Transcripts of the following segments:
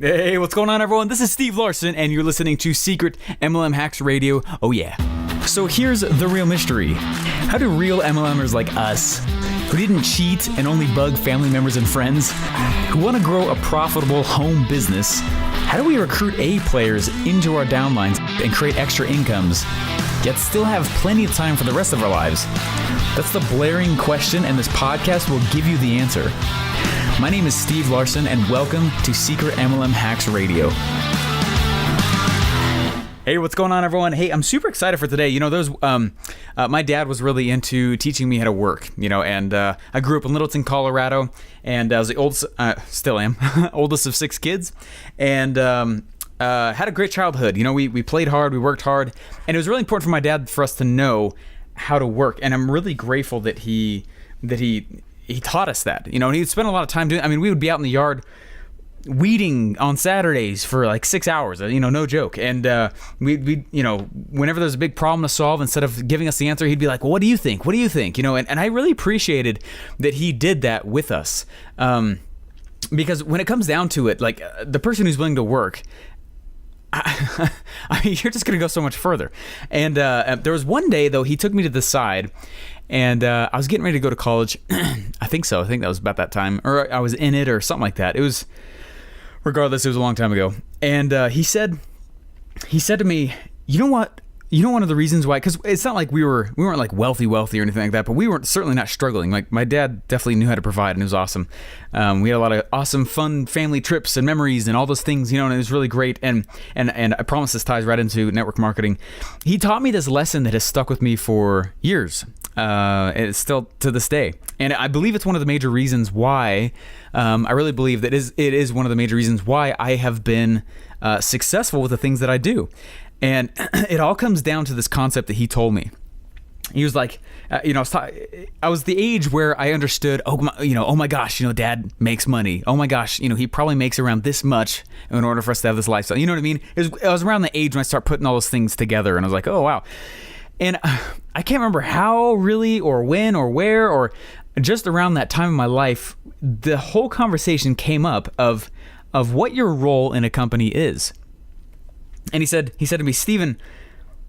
Hey, what's going on, everyone? This is Steve Larson, and you're listening to Secret MLM Hacks Radio. Oh, yeah. So here's the real mystery. How do real MLMers like us, who didn't cheat and only bug family members and friends, who want to grow a profitable home business, how do we recruit A players into our downlines and create extra incomes, yet still have plenty of time for the rest of our lives? That's the blaring question, and this podcast will give you the answer. My name is Steve Larson, and welcome to Secret MLM Hacks Radio. Hey, what's going on, everyone? Hey, I'm super excited for today. You know, my dad was really into teaching me how to work, and I grew up in Littleton, Colorado, and I was the oldest, still am, oldest of 6 kids, and had a great childhood. You know, we played hard, we worked hard, and it was really important for my dad for us to know how to work, and I'm really grateful that he taught us that. You know, and he'd spend a lot of time doing. I mean, we would be out in the yard weeding on Saturdays for like 6 hours. No joke. And we whenever there's a big problem to solve, instead of giving us the answer, he'd be like, "Well, what do you think? What do you think?" And I really appreciated that he did that with us, because when it comes down to it, like the person who's willing to work, I mean, you're just gonna go so much further. And there was one day though, he took me to the side. And I was getting ready to go to college. I think so. I think that was about that time. Or I was in it or something like that. Regardless, it was a long time ago. And he said to me, you know what? You know, one of the reasons why, because it's not like we weren't like wealthy or anything like that, but we weren't certainly not struggling. Like my dad definitely knew how to provide, and it was awesome. We had a lot of awesome, fun family trips and memories and all those things, and it was really great. And I promise this ties right into network marketing. He taught me this lesson that has stuck with me for years. It's still to this day. And I believe it's one of the major reasons why, I really believe that it is one of the major reasons why I have been successful with the things that I do. And it all comes down to this concept that he told me. He was like, I was the age where I understood, oh my gosh, dad makes money. Oh my gosh, he probably makes around this much in order for us to have this lifestyle. You know what I mean? I was around the age when I started putting all those things together, and I was like, oh wow. And I can't remember how really, or when, or where, or just around that time in my life, the whole conversation came up of what your role in a company is. And he said to me, Stephen,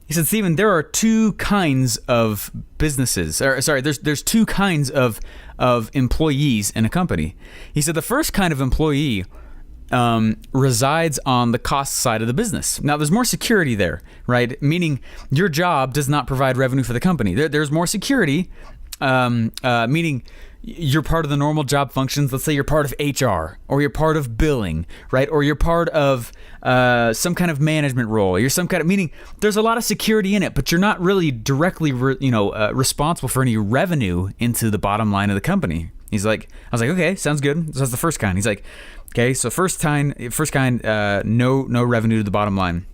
there are 2 kinds of businesses. Or sorry, there's 2 kinds of employees in a company. He said the first kind of employee resides on the cost side of the business. Now, there's more security there, right? Meaning your job does not provide revenue for the company. There's more security, meaning you're part of the normal job functions. Let's say you're part of HR, or you're part of billing, right? Or you're part of some kind of management role. You're some kind of, meaning there's a lot of security in it, but you're not really directly, responsible for any revenue into the bottom line of the company. I was like, okay, sounds good. So that's the first kind. He's like, okay, so first kind, no revenue to the bottom line.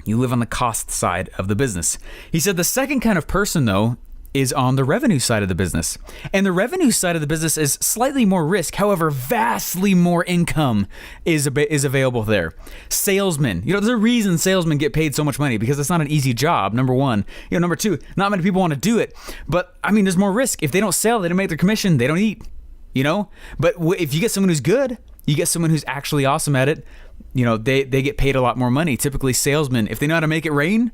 You live on the cost side of the business. He said the second kind of person, though, is on the revenue side of the business. And the revenue side of the business is slightly more risk. However, vastly more income is available there. Salesmen. There's a reason salesmen get paid so much money, because it's not an easy job, number one. Number two, not many people want to do it. But, I mean, there's more risk. If they don't sell, they don't make their commission, they don't eat. But if you get someone who's good, you get someone who's actually awesome at it, they get paid a lot more money. Typically, salesmen, if they know how to make it rain,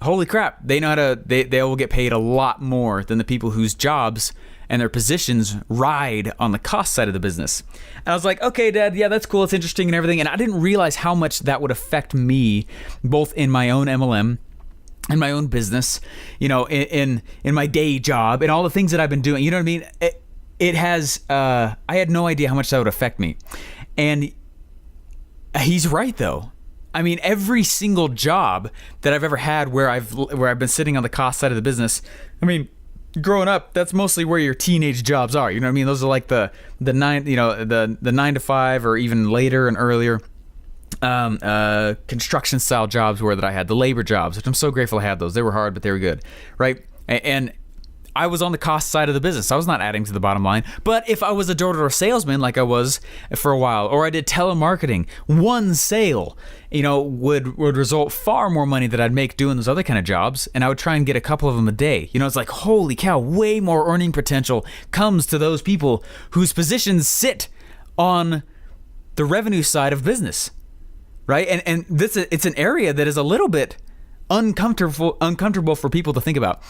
holy crap, they will get paid a lot more than the people whose jobs and their positions ride on the cost side of the business. And I was like, okay, Dad, yeah, that's cool, it's interesting and everything. And I didn't realize how much that would affect me, both in my own MLM and my own business, in my day job and all the things that I've been doing. You know what I mean? It has, I had no idea how much that would affect me. And he's right, though. I mean, every single job that I've ever had where I've been sitting on the cost side of the business, I mean, growing up, that's mostly where your teenage jobs are. You know what I mean? Those are like the 9 to 5 or even later and earlier construction style jobs that I had, the labor jobs, which I'm so grateful I had those. They were hard, but they were good, right? And I was on the cost side of the business. I was not adding to the bottom line. But if I was a door-to-door salesman like I was for a while, or I did telemarketing, one sale, would result far more money that I'd make doing those other kind of jobs, and I would try and get a couple of them a day. It's like, holy cow, way more earning potential comes to those people whose positions sit on the revenue side of business, right? And it's an area that is a little bit uncomfortable for people to think about.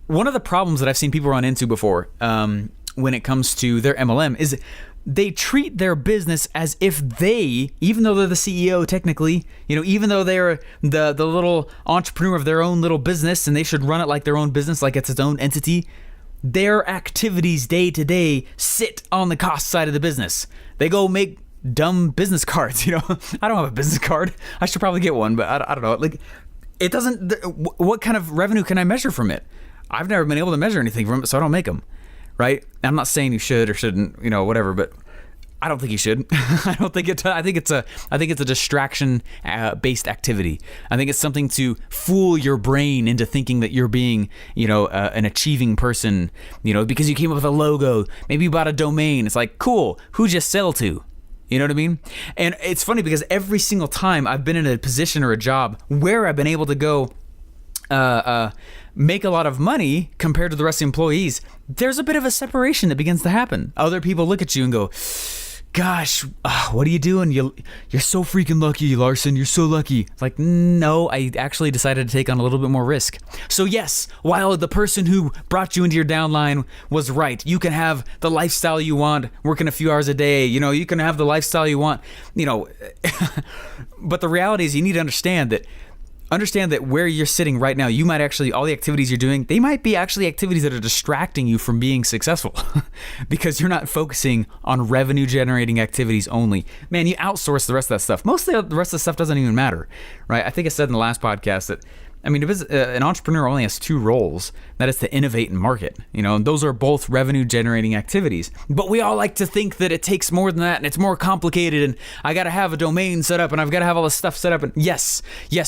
One of the problems that I've seen people run into before when it comes to their MLM is they treat their business as if they, even though they're the CEO technically, even though they're the little entrepreneur of their own little business and they should run it like their own business, like it's its own entity, their activities day to day sit on the cost side of the business. They go make dumb business cards. I don't have a business card. I should probably get one, but I don't know. Like, it doesn't, what kind of revenue can I measure from it? I've never been able to measure anything from it, so I don't make them. Right? I'm not saying you should or shouldn't, whatever, but I don't think you should. I think it's a distraction based activity. I think it's something to fool your brain into thinking that you're being, an achieving person, because you came up with a logo, maybe you bought a domain. It's like, cool, who'd you sell to? You know what I mean? And it's funny because every single time I've been in a position or a job where I've been able to go make a lot of money compared to the rest of the employees, there's a bit of a separation that begins to happen. Other people look at you and go, gosh, what are you doing? You're so freaking lucky, Larson. You're so lucky. It's like, no, I actually decided to take on a little bit more risk. So yes, while the person who brought you into your downline was right, you can have the lifestyle you want, working a few hours a day. You can have the lifestyle you want, but the reality is you need to understand that where you're sitting right now, you might actually, all the activities you're doing, they might be actually activities that are distracting you from being successful because you're not focusing on revenue generating activities only. Man, you outsource the rest of that stuff. Mostly the rest of the stuff doesn't even matter, right? I think I said in the last podcast that, an entrepreneur only has two roles. That is to innovate and market, and those are both revenue generating activities. But we all like to think that it takes more than that and it's more complicated and I got to have a domain set up and I've got to have all this stuff set up. And yes,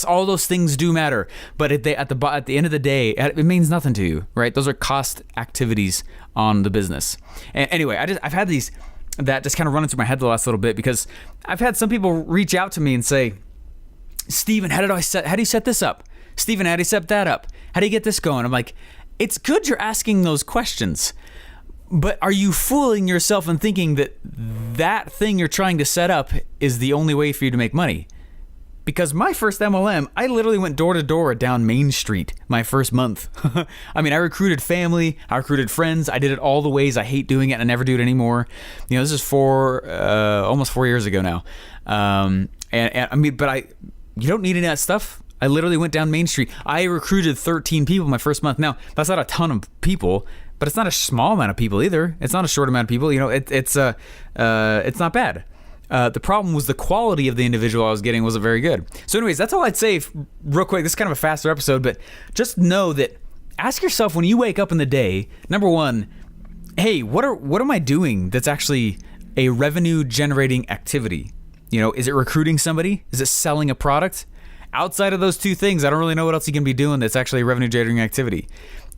all those things do matter. But at the end of the day, it means nothing to you, right? Those are cost activities on the business. And anyway, I've had these that just kind of run into my head the last little bit because I've had some people reach out to me and say, Steven, how do you set this up? Steven, how do you set that up? How do you get this going? I'm like, it's good you're asking those questions, but are you fooling yourself and thinking that thing you're trying to set up is the only way for you to make money? Because my first MLM, I literally went door to door down Main Street my first month. I recruited family, I recruited friends, I did it all the ways I hate doing it and I never do it anymore. This is almost 4 years ago now. But you don't need any of that stuff. I literally went down Main Street. I recruited 13 people my first month. Now, that's not a ton of people, but it's not a small amount of people either. It's not a short amount of people. It's not bad. The problem was the quality of the individual I was getting wasn't very good. So anyways, that's all I'd say real quick. This is kind of a faster episode, but just know that ask yourself when you wake up in the day, number one, hey, what am I doing that's actually a revenue generating activity? Is it recruiting somebody? Is it selling a product? Outside of those two things, I don't really know what else you can be doing that's actually a revenue generating activity.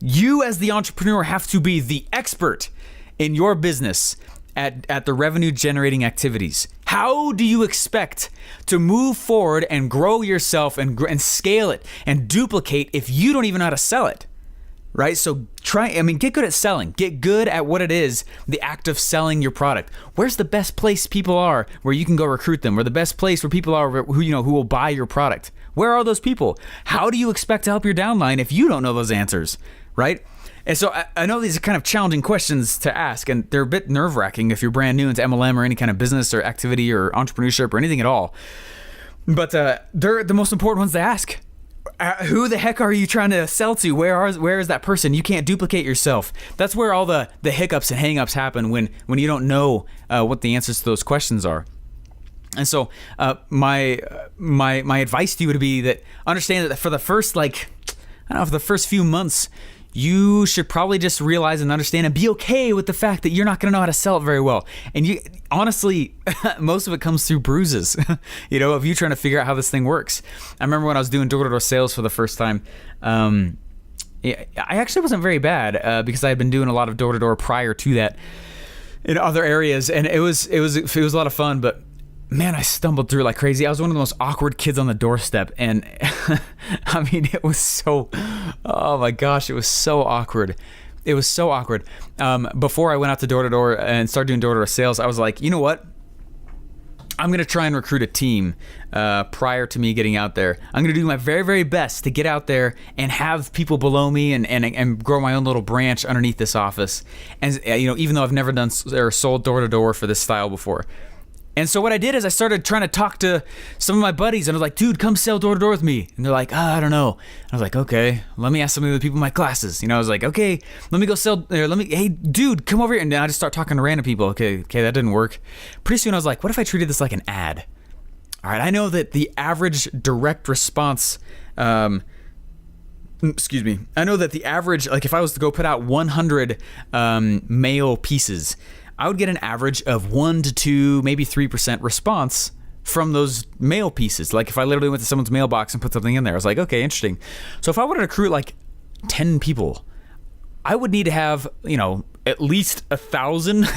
You as the entrepreneur have to be the expert in your business at the revenue generating activities. How do you expect to move forward and grow yourself and scale it and duplicate if you don't even know how to sell it? Right? So get good at selling. Get good at what it is, the act of selling your product. Where's the best place people are where you can go recruit them? Where the best place where people are who will buy your product? Where are those people? How do you expect to help your downline if you don't know those answers, right? And so I know these are kind of challenging questions to ask, and they're a bit nerve-wracking if you're brand new into MLM or any kind of business or activity or entrepreneurship or anything at all. But they're the most important ones to ask. Who the heck are you trying to sell to? Where is that person? You can't duplicate yourself. That's where all the hiccups and hang-ups happen when you don't know what the answers to those questions are. And so my advice to you would be that understand that for the first for the first few months, you should probably just realize and understand and be okay with the fact that you're not going to know how to sell it very well. And you honestly, most of it comes through bruises, of you trying to figure out how this thing works. I remember when I was doing door-to-door sales for the first time, I actually wasn't very bad because I had been doing a lot of door-to-door prior to that in other areas, and it was a lot of fun, but man, I stumbled through like crazy. I was one of the most awkward kids on the doorstep. And it was so, oh my gosh, it was so awkward. It was so awkward. Before I went out to door and started doing door-to-door sales, I was like, you know what? I'm going to try and recruit a team prior to me getting out there. I'm going to do my very, very best to get out there and have people below me and grow my own little branch underneath this office. And, even though I've never done or sold door-to-door for this style before. And so what I did is I started trying to talk to some of my buddies, and I was like, dude, come sell door-to-door with me. And they're like, I don't know. And I was like, okay, let me ask some of the people in my classes. I was like, okay, let me go sell, hey, dude, come over here. And then I just start talking to random people. Okay, that didn't work. Pretty soon I was like, what if I treated this like an ad? All right, I know that the average direct response, I know that the average, like if I was to go put out 100 mail pieces, I would get an average of 1 to 2, maybe 3% response from those mail pieces. Like if I literally went to someone's mailbox and put something in there, I was like, okay, interesting. So if I wanted to recruit like 10 people, I would need to have, at least 1,000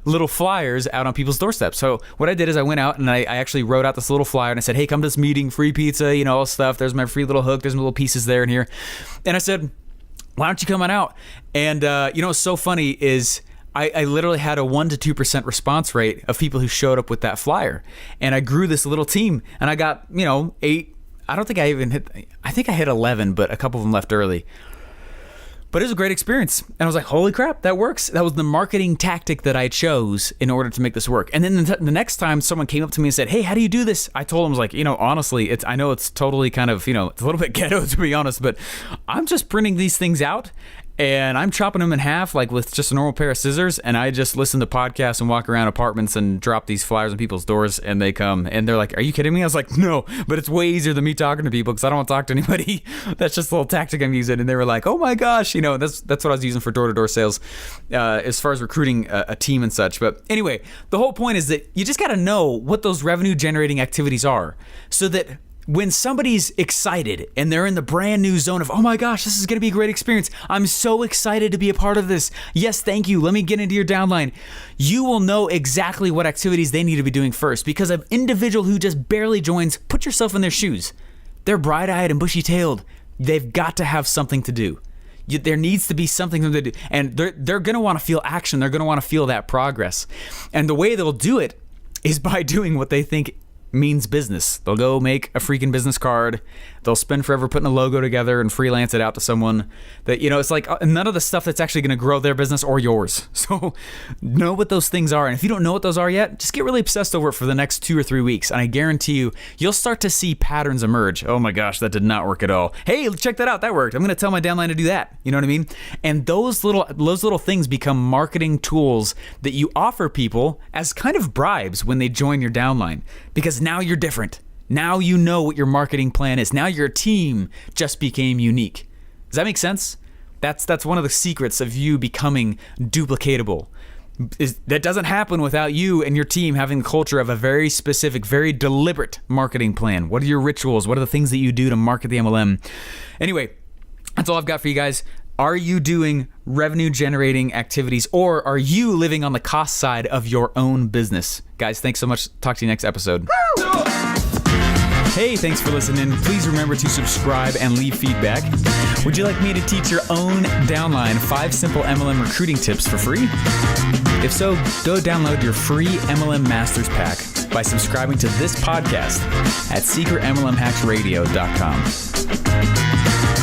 little flyers out on people's doorsteps. So what I did is I went out and I actually wrote out this little flyer and I said, hey, come to this meeting, free pizza, all this stuff. There's my free little hook. There's my little pieces there and here. And I said, why don't you come on out? And what's so funny is I literally had a 1 to 2% response rate of people who showed up with that flyer. And I grew this little team and I got, 8. I don't think I think I hit 11, but a couple of them left early. But it was a great experience. And I was like, holy crap, that works. That was the marketing tactic that I chose in order to make this work. And then the next time someone came up to me and said, hey, how do you do this? I told them, I was like, honestly, I know it's totally kind of, it's a little bit ghetto to be honest, but I'm just printing these things out and I'm chopping them in half like with just a normal pair of scissors, and I just listen to podcasts and walk around apartments and drop these flyers on people's doors, and they come and they're like, are you kidding me? I was like, no, but it's way easier than me talking to people because I don't want to talk to anybody. That's just a little tactic I'm using. And they were like, oh my gosh, that's what I was using for door-to-door sales as far as recruiting a team and such. But anyway, the whole point is that you just got to know what those revenue generating activities are so that when somebody's excited and they're in the brand new zone of, oh my gosh, this is going to be a great experience. I'm so excited to be a part of this. Yes, thank you. Let me get into your downline. You will know exactly what activities they need to be doing first, because an individual who just barely joins, put yourself in their shoes. They're bright-eyed and bushy-tailed. They've got to have something to do. There needs to be something to do. And they're going to want to feel action. They're going to want to feel that progress. And the way they'll do it is by doing what they think means business. They'll go make a freaking business card. They'll spend forever putting a logo together and freelance it out to someone that, it's like none of the stuff that's actually going to grow their business or yours. So know what those things are. And if you don't know what those are yet, just get really obsessed over it for the next 2 or 3 weeks. And I guarantee you'll start to see patterns emerge. Oh my gosh, that did not work at all. Hey, check that out. That worked. I'm going to tell my downline to do that. You know what I mean? And those little things become marketing tools that you offer people as kind of bribes when they join your downline, because now you're different. Now you know what your marketing plan is. Now your team just became unique. Does that make sense? That's one of the secrets of you becoming duplicatable. That doesn't happen without you and your team having the culture of a very specific, very deliberate marketing plan. What are your rituals? What are the things that you do to market the MLM? Anyway, that's all I've got for you guys. Are you doing revenue generating activities, or are you living on the cost side of your own business? Guys, thanks so much. Talk to you next episode. Hey, thanks for listening. Please remember to subscribe and leave feedback. Would you like me to teach your own downline 5 simple MLM recruiting tips for free? If so, go download your free MLM Masters Pack by subscribing to this podcast at secretmlmhacksradio.com.